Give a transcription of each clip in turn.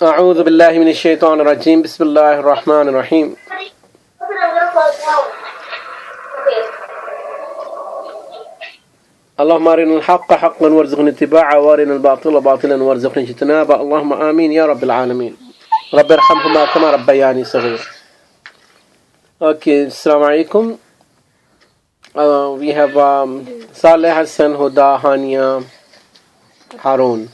أعوذ بالله من الشيطان الرجيم بسم الله الرحمن الرحيم اللهم أرنا الحق حقا وارزقنا اتباعه وأرنا الباطل باطلا وارزقنا اجتنابه اللهم آمين يا رب العالمين رب ارحمهما كما ربياني صغير. Okay, Assalamu alaikum. We have Saleh, Hassan, Huda, Hania, Harun.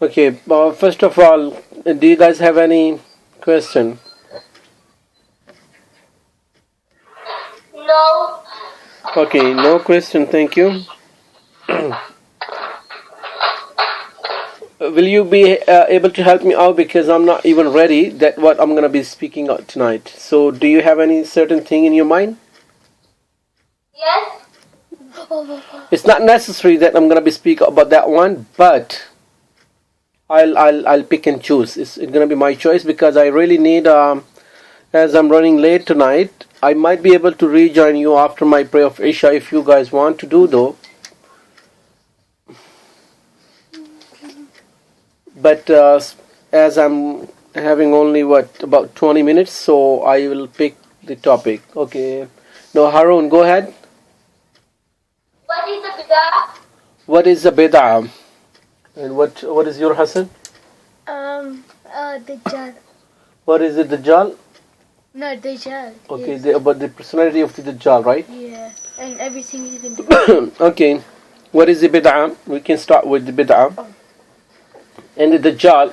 Okay, first of all, do you guys have any question? No. Okay, no question, thank you. Will you be able to help me out, because I'm not even ready that what I'm going to be speaking out tonight. So do you have any certain thing in your mind? Yes. It's not necessary that I'm going to be speaking about that one, but I'll pick and choose. It's going to be my choice, because I really need, as I'm running late tonight, I might be able to rejoin you after my prayer of Isha if you guys want to do though. But as I'm having only about 20 minutes, so I will pick the topic. Okay. Now Harun, go ahead. What is the bid'ah? What is a bid'ah? And what is your Hassan? Dajjal. What is it, Dajjal? No, Dajjal. Okay, Yes. about the personality of the Dajjal, right? Yeah, and everything you can do. Okay. What is the bid'ah? We can start with the bid'ah. And the Dajjal,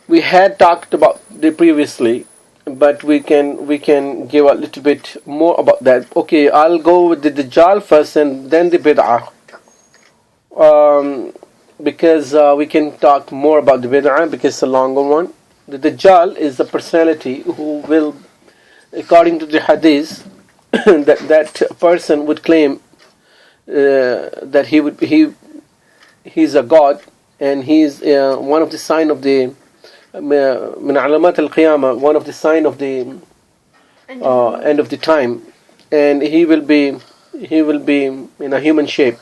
we had talked about the previously, but we can give a little bit more about that. Okay, I'll go with the Dajjal first and then the bid'ah. Because we can talk more about the bid'ah because it's a longer one. The Dajjal is the personality who will, according to the hadith, that person would claim that he's a god, and he's one of the sign of the min alamat al-qiyamah, one of the sign of the end of the time, and he will be in a human shape,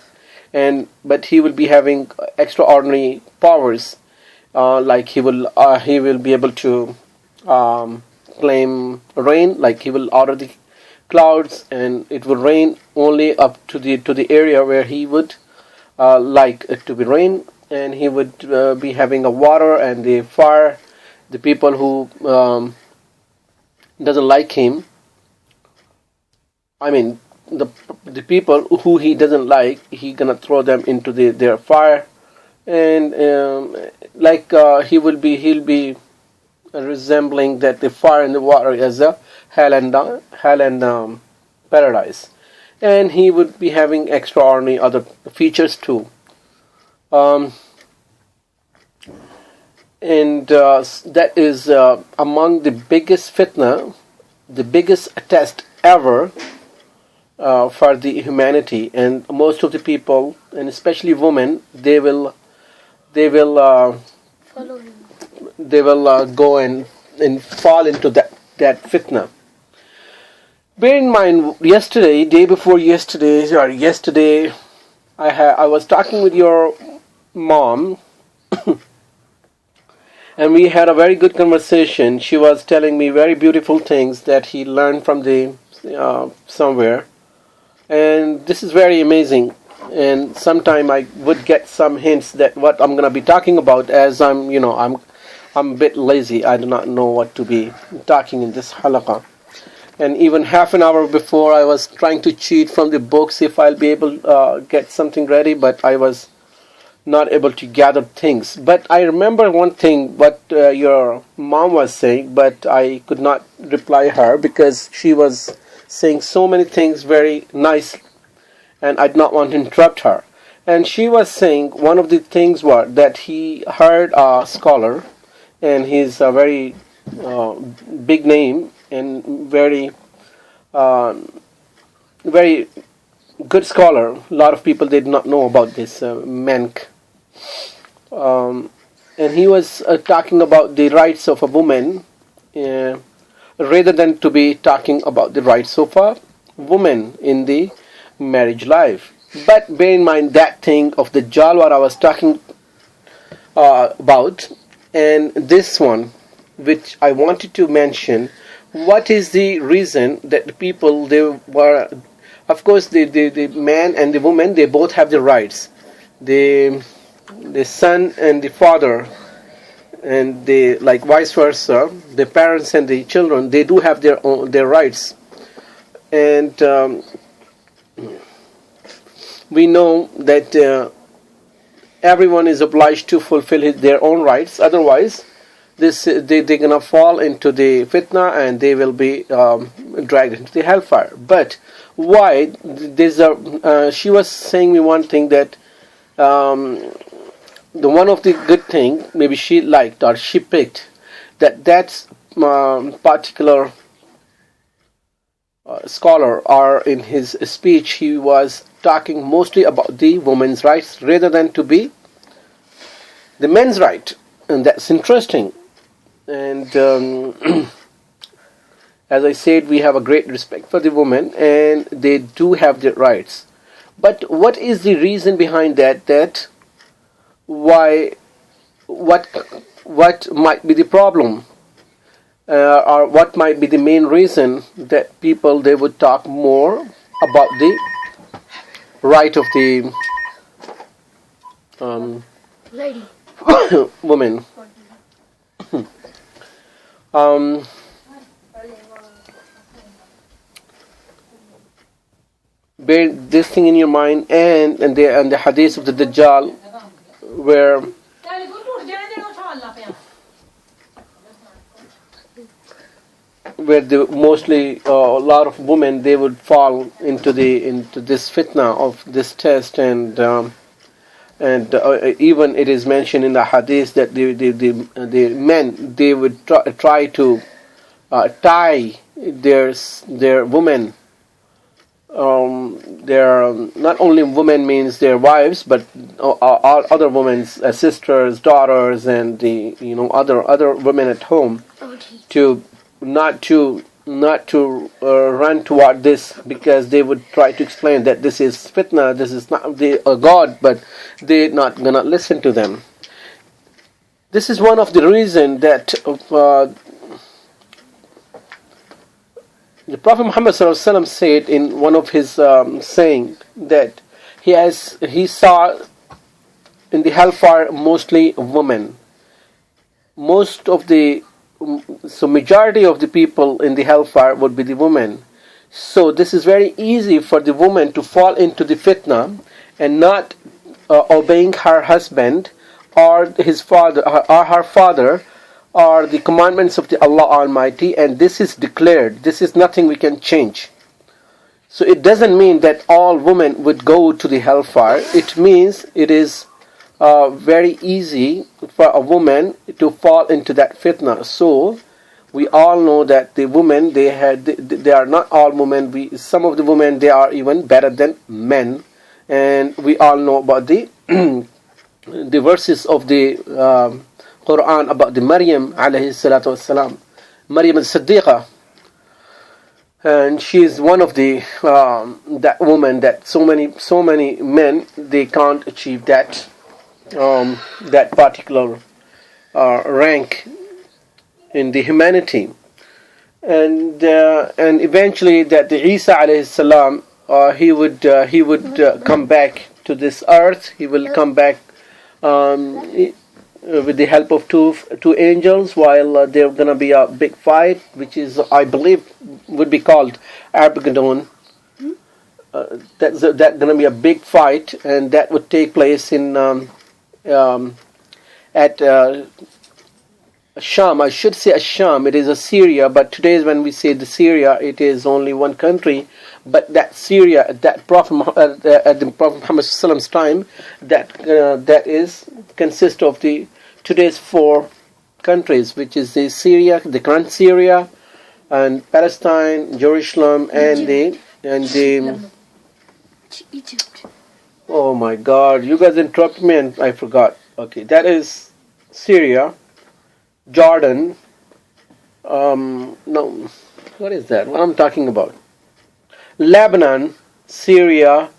but he will be having extraordinary powers, like he will be able to claim rain, like he will order the clouds and it will rain only up to the area where he would like it to be rain, and he would be having a water and the fire. The people who doesn't like him, I mean the people who he doesn't like, he gonna throw them into their fire, and he'll be resembling that the fire and the water as a hell and paradise, and he would be having extraordinary other features too. And that is among the biggest fitna, the biggest test ever for the humanity. And most of the people, and especially women, they will Follow him. go and fall into that fitna. Bear in mind, day before yesterday, I was talking with your mom. And we had a very good conversation. She was telling me very beautiful things that he learned from the somewhere, and this is very amazing. And sometime I would get some hints that what I'm going to be talking about, as I'm a bit lazy. I do not know what to be talking in this halaqa. And even half an hour before, I was trying to cheat from the books if I'll be able to get something ready, but I was not able to gather things. But I remember one thing what your mom was saying, but I could not reply her because she was saying so many things very nice, and I did not want to interrupt her. And she was saying one of the things was that he heard a scholar, and he's a very big name and very very good scholar. A lot of people did not know about this Menk. And he was talking about the rights of a woman, rather than to be talking about the rights of a woman in the marriage life. But bear in mind that thing of the Dajjal what I was talking about. And this one, which I wanted to mention, what is the reason that the people, they were, of course, the man and the woman, they both have the rights. The son and the father, and the, like vice versa, the parents and the children, they do have their rights. And we know that everyone is obliged to fulfill their own rights. Otherwise, they're gonna fall into the fitna, and they will be dragged into the hellfire. But why? She was saying me one thing, that the one of the good thing maybe she liked or she picked, that particular scholar, or in his speech he was talking mostly about the women's rights rather than to be the men's right. And that's interesting. And as I said, we have a great respect for the women, and they do have their rights. But what is the reason behind that why, what might be the problem, or what might be the main reason that people, they would talk more about the right of the Lady. women? Bear this thing in your mind, and the hadith of the Dajjal, where mostly a lot of women, they would fall into this fitna of this test. And even it is mentioned in the hadith that the men, they would try to tie their women. Their not only women means their wives, but all other women's sisters, daughters, and the other women at home, to not to run toward this, because they would try to explain that this is fitna, this is not a god, but they're not gonna listen to them. This is one of the reasons that the Prophet Muhammad ﷺ said in one of his saying that he saw in the hellfire mostly women. Majority of the people in the hellfire would be the women. So this is very easy for the woman to fall into the fitna and not obeying her husband or his father or her father, or the commandments of the Allah Almighty, and this is declared. This is nothing we can change. So it doesn't mean that all women would go to the hellfire. It means it is very easy for a woman to fall into that fitna. So we all know that the women, they are not all women. Some of the women, they are even better than men, and we all know about the the verses of the Quran about the Maryam alayhi salatu wassalam, Maryam al-Siddiqa, and she is one of the that woman that so many men, they can't achieve that particular rank in the humanity. And eventually that the Isa alayhi salam, he would come back to this earth. He will come back with the help of two angels, while there's gonna be a big fight, which is, I believe, would be called Armageddon. That's gonna be a big fight, and that would take place in at Sham. I should say Sham. It is a Syria, but today when we say the Syria, it is only one country. But that Syria, at the Prophet Muhammad Sallam's time, that is consists of the today's four countries, which is the Syria, the current Syria, and Palestine, Jerusalem, and the Egypt. Oh my God! You guys interrupted me, and I forgot. Okay, that is Syria, Jordan. No, what is that? What I'm talking about? Lebanon, Syria,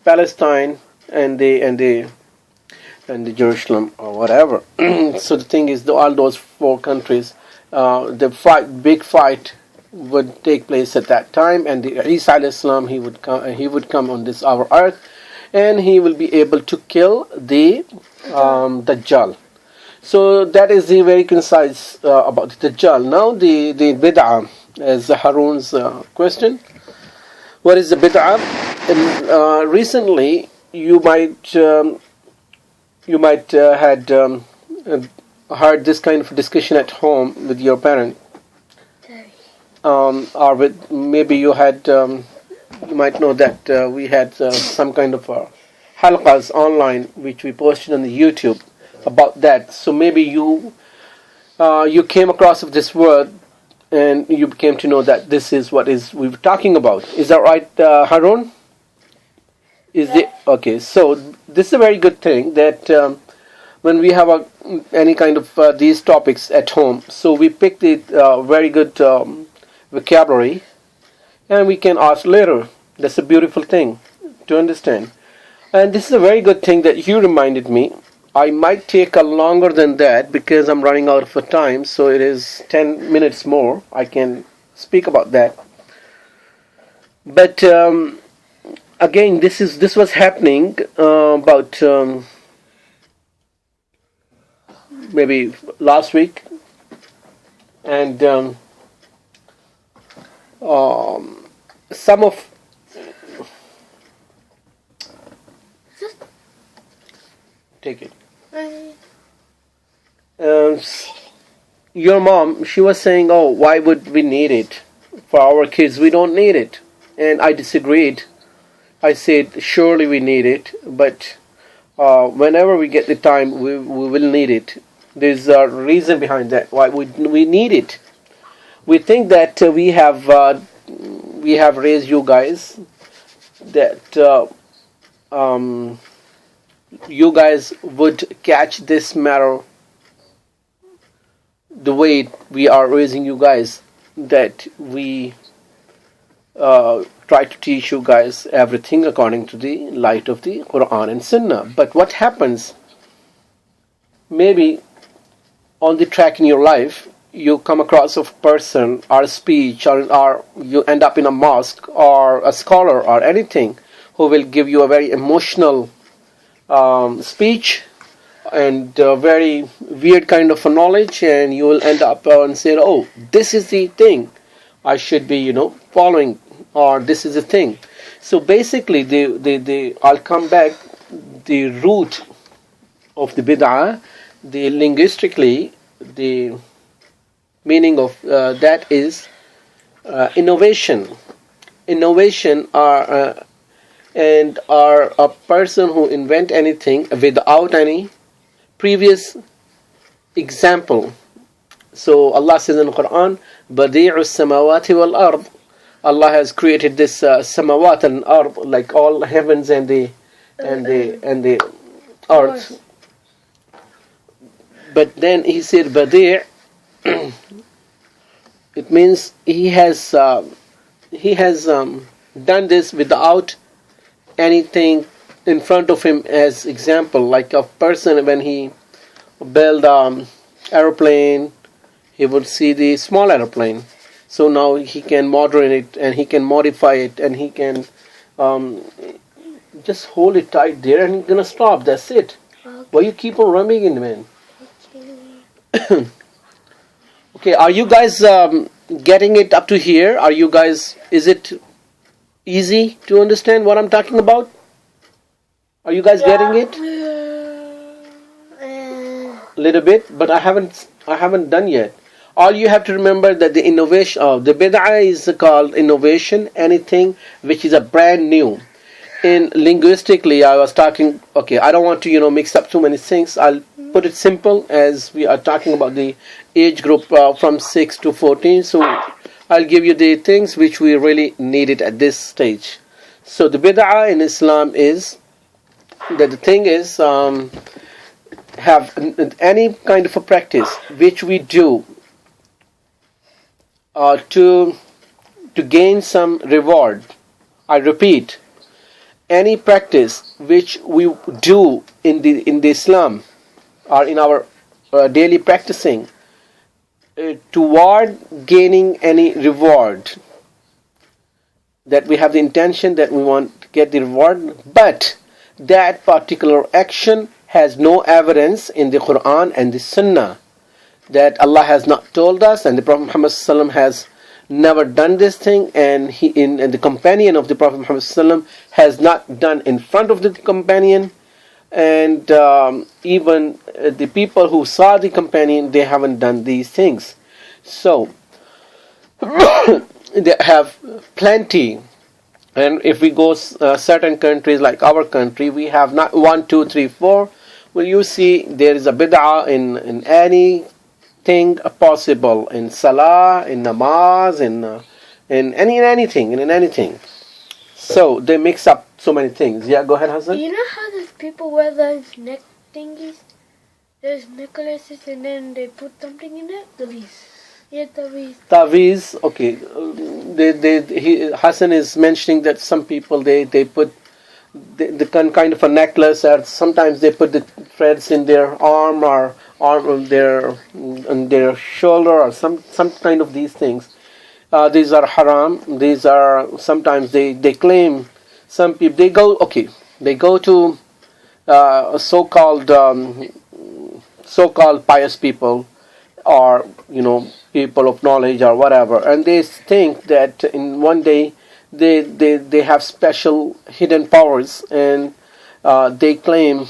Palestine, and and the Jerusalem or whatever. So the thing is, all those four countries, big fight would take place at that time, and the Isa alayhi salam, he would come on this our earth, and he will be able to kill the Dajjal. So that is the very concise about the Dajjal. Now the bid'ah, as Harun's question. What is the bid'ah? Recently, you might had heard this kind of discussion at home with your parent, or with maybe you had you might know that we had some kind of halaqas online which we posted on the YouTube about that. So maybe you came across of this word and you came to know that this is what is we were talking about. Is that right, Harun? Is it okay? So this is a very good thing that when we have any kind of these topics at home, so we pick the very good vocabulary, and we can ask later. That's a beautiful thing to understand. And this is a very good thing that you reminded me. I might take a longer than that because I'm running out of time. So it is 10 minutes more. I can speak about that. But again, this was happening about maybe last week, and some of take it. Your mom, she was saying, "Oh, why would we need it for our kids? We don't need it." And I disagreed. I said, "Surely we need it, but whenever we get the time, we will need it." There's a reason behind that. Why we need it? We think that we have raised you guys, that you guys would catch this matter the way we are raising you guys, that we try to teach you guys everything according to the light of the Quran and Sunnah. But what happens, maybe on the track in your life, you come across a person or a speech, or you end up in a mosque or a scholar or anything who will give you a very emotional speech and very weird kind of a knowledge, and you will end up and say, "Oh, this is the thing I should be, following," or "This is the thing." So basically, I'll come back. The root of the bid'ah, the linguistically, the meaning of that is innovation. Innovation are a person who invent anything without any previous example. So Allah says in the Quran, "Badi'us samawati wal ard." Allah has created this samawat and ard, like all heavens and the earth. But then he said Badi'. It means he has done this without anything in front of him as example. Like a person, when he build aeroplane, he would see the small aeroplane. So now he can moderate it, and he can modify it, and he can just hold it tight there, and he's gonna stop. That's it. Okay. Why you keep on rubbing it, man? Okay, are you guys getting it up to here? Are you guys? Is it easy to understand what I'm talking about? Are you guys getting it? A little bit, but I haven't done yet. All you have to remember that the innovation of the bid'ah is called innovation, anything which is a brand new. In linguistically, I was talking. Okay, I don't want to mix up too many things. I'll put it simple, as we are talking about the age group from 6 to 14. So I'll give you the things which we really needed at this stage. So the bid'ah in Islam is that the thing is have any kind of a practice which we do to gain some reward. I repeat, any practice which we do in the Islam or in our daily practicing toward gaining any reward, that we have the intention that we want to get the reward, but that particular action has no evidence in the Quran and the Sunnah, that Allah has not told us and the Prophet Muhammad ﷺ has never done this thing, and and the companion of the Prophet Muhammad ﷺ has not done in front of the companion, and even the people who saw the companion, they haven't done these things. So they have plenty. And if we go certain countries like our country, we have not 1, 2, 3, 4. Well, you see there is a bid'ah in anything possible, in salah, in namaz, in anything. So they mix up so many things. Yeah, go ahead, Hassan. You know how those people wear those neck thingies? Those necklaces, and then they put something in it? Taviz. Yeah, taviz. Taviz, okay. Hassan is mentioning that some people they put the kind of a necklace, or sometimes they put the threads in their arm or on their shoulder, or some kind of these things. These are haram. These are, sometimes they claim, some people they go to so-called pious people, or people of knowledge or whatever, and they think that in one day they have special hidden powers, and they claim,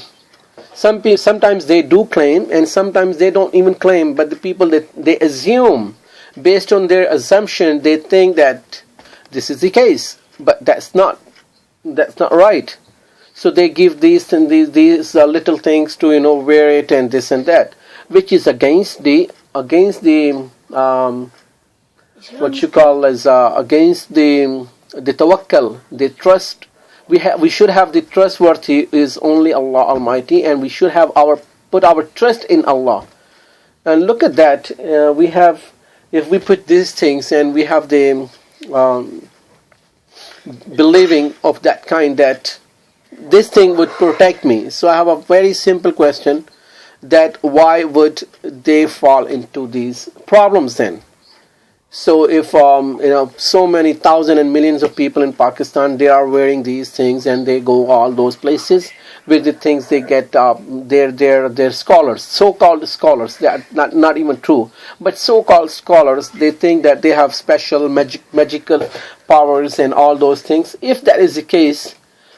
sometimes they do claim and sometimes they don't even claim, but the people that they assume, based on their assumption, they think that this is the case, but that's not right. So they give these little things to wear it and this and that, which is against the what you call as against the tawakkul, the trust. We should have the trustworthy is only Allah Almighty, and we should have put our trust in Allah. And look at that, we have, if we put these things and we have the believing of that kind, that this thing would protect me. So I have a very simple question, that why would they fall into these problems then? So if so many thousands and millions of people in Pakistan, they are wearing these things, and they go all those places with the things, they get they're scholars, so-called scholars. They are not even true, but so-called scholars. They think that they have special magical powers and all those things. If that is the case,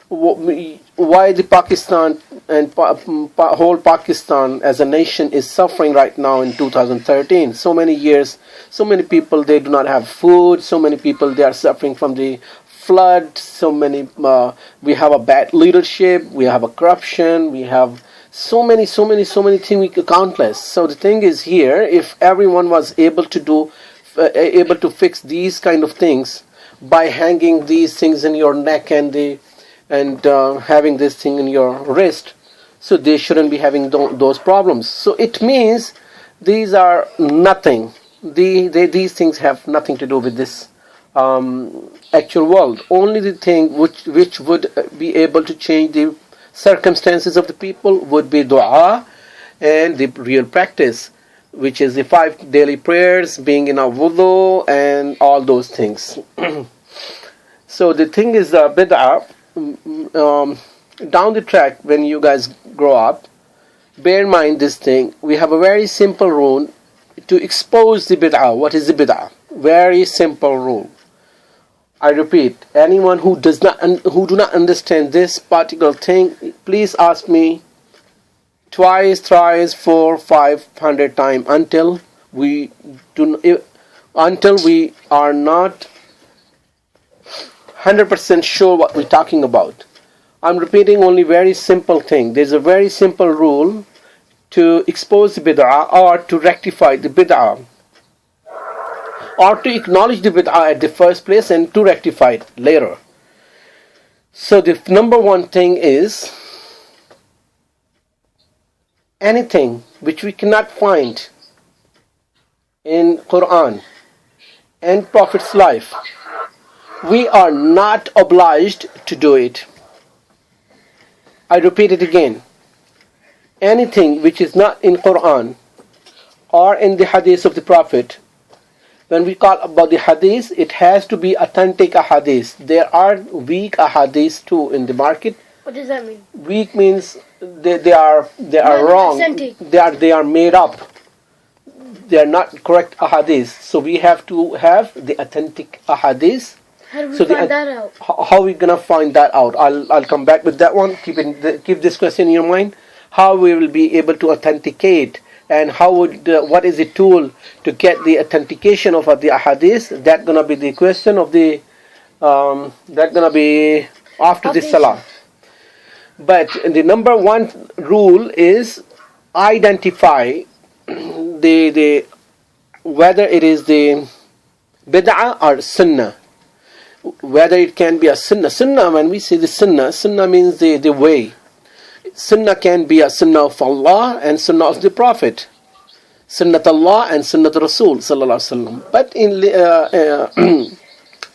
why the Pakistan and whole Pakistan as a nation is suffering right now in 2013? So many years, so many people, they do not have food. So many people, they are suffering from the flood. So many, we have a bad leadership. We have a corruption. We have so many things, we countless. So the thing is here, if everyone was able to fix these kind of things by hanging these things in your neck and having this thing in your wrist, so they shouldn't be having those problems. So it means these are nothing. These things have nothing to do with this actual world. Only the thing which would be able to change the circumstances of the people would be dua and the real practice, which is the 5 daily prayers, being in a wudu, and all those things. So the thing is, bid'ah, down the track, when you guys grow up, bear in mind this thing. We have a very simple rule to expose the bid'ah. What is the bid'ah? Very simple rule. I repeat, anyone who do not understand this particular thing, please ask me twice, thrice, 4, 500 times until we are not 100% sure what we're talking about. I'm repeating only very simple thing. There's a very simple rule to expose the bid'ah, or to rectify the bid'ah, or to acknowledge the bid'ah at the first place and to rectify it later. So the number one thing is, anything which we cannot find in Quran and Prophet's life, we are not obliged to do it. I repeat it again. Anything which is not in Quran or in the hadith of the Prophet, when we call about the hadith, it has to be authentic hadith. There are weak hadiths too in the market. What does that mean? Weak means they are wrong. Authentic. They are made up. They are not correct ahadith. So we have to have the authentic ahadith. How do we find that out? How are we gonna find that out? I'll come back with that one. Keep this question in your mind. How we will be able to authenticate, and how would what is the tool to get the authentication of the ahadith? That's gonna be the question of the that's gonna be after the salah. But the number one rule is identify the whether it is the bid'ah or sunnah, whether it can be a sunnah. Sunnah, when we say the sunnah means the way. Sunnah can be a sunnah of Allah and sunnah of the Prophet, sunnat Allah and sunnat Rasul sallallahu alaihi wasallam. But in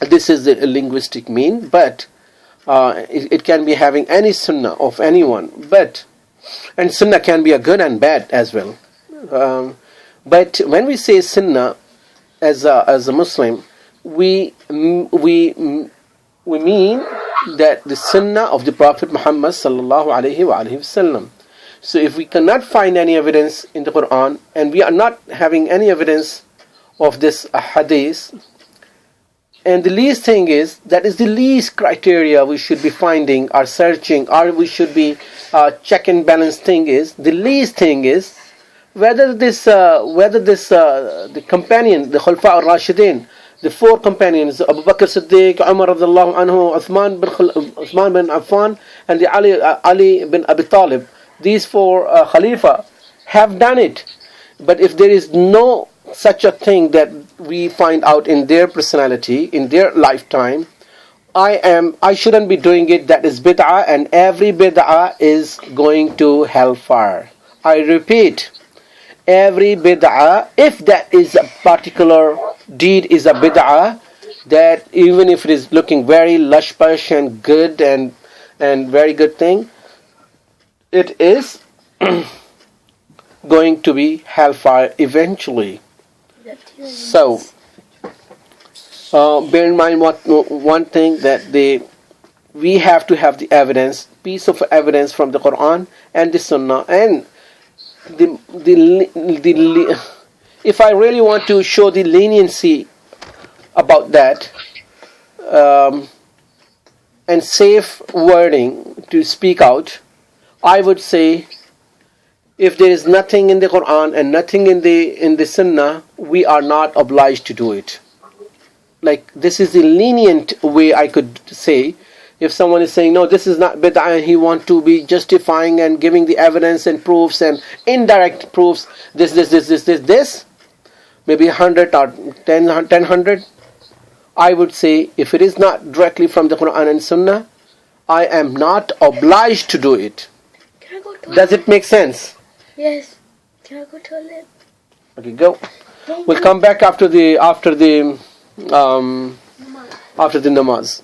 this is the linguistic mean, but it can be having any sunnah of anyone. But and sunnah can be a good and bad as well. But when we say sunnah as a Muslim, we mean that the sunnah of the Prophet Muhammad sallallahu alaihi wasallam. So if we cannot find any evidence in the Quran, and we are not having any evidence of this hadith, and the least thing is, that is the least criteria we should be finding or searching, or we should be check and balance thing is, the least thing is whether the companion, the Khulafa al-Rashidin, the four companions, Abu Bakr Siddiq, Umar radhiyallahu anhu, Uthman bin Affan, and the Ali bin Abi Talib, these four Khalifa have done it. But if there is no such a thing that we find out in their personality, in their lifetime, I shouldn't be doing it. That is bid'ah, and every bid'ah is going to hellfire. I repeat, every bid'ah, if that is a particular deed is a bid'ah, that even if it is looking very lush-push and good and very good thing, it is going to be hellfire eventually. So bear in mind one thing, that we have to have the evidence, piece of evidence from the Quran and the Sunnah, and if I really want to show the leniency about that, and safe wording to speak out, I would say, if there is nothing in the Quran and nothing in the Sunnah, we are not obliged to do it. Like, this is the lenient way I could say. If someone is saying, no, this is not bid'ah, and he wants to be justifying and giving the evidence and proofs and indirect proofs, this, maybe 100 or 100, I would say, if it is not directly from the Quran and Sunnah, I am not obliged to do it. Can I go toilet? Does it make sense? Yes. Can I go toilet? Okay, go. We'll come back after the namaz.